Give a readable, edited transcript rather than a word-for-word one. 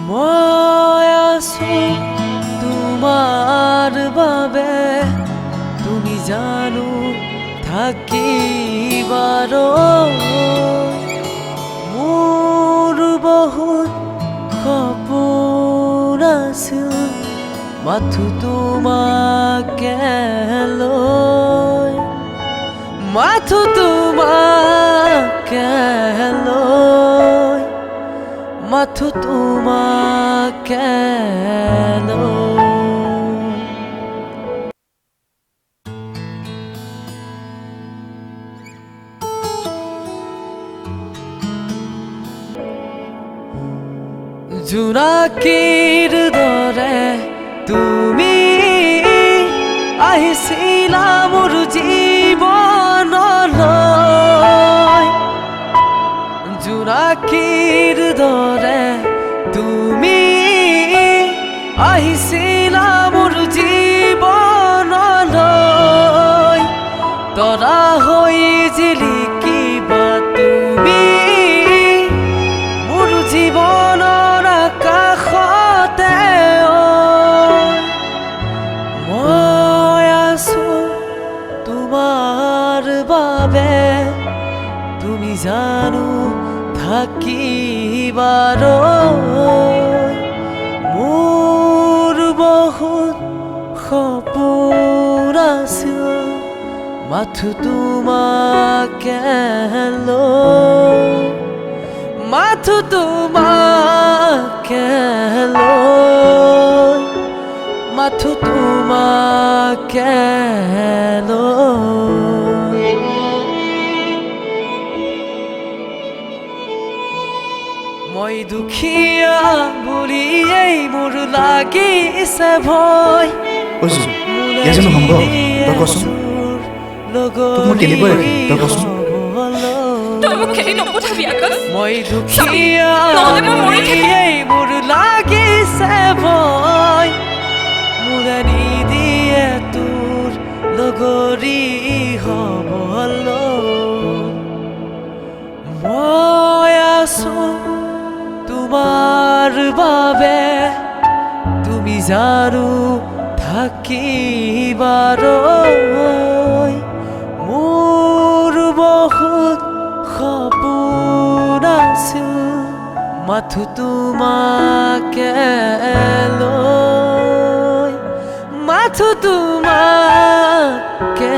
মই আছো তোমাৰ বাবে তুমি জানো থাকিবাৰো মোৰ বহুত সপোন আছিল মাথো তোমাকে লৈ মাথো তোমাকে লৈ মাথো তোমাকে লৈ জোনাকীৰ দৰে তুমি আহিছিলা মোৰ জীৱনলৈ জোনাকীৰ দৰে তুমি আহিছিলা মোৰ জীৱনলৈ তৰা হৈ জিলিকিবা তুমি মোৰ জীৱনৰ আকাশতে মই আছো তোমাৰ বাবে তুমি জানো থাকিবাৰো মোৰ বহুত সপোন আছিল মাথো তোমাকে লৈ মাথো তোমাকে লৈ মাথো তোমাকে লৈ মই দুখীয়া বুলিয়েই মোৰ লাগিছে ভয় মই দুখীয়া বুলিয়েই মোৰ লাগিছে ভয় মোৰে নিদিয়ে তোৰ লগৰী হ'বলৈ মই আছো তোমাৰ বাবে তুমি জানো থাকিবাৰো মোৰ বহুত সপোন আছিল মাথো তোমাকে লৈ মাথো তোমাকে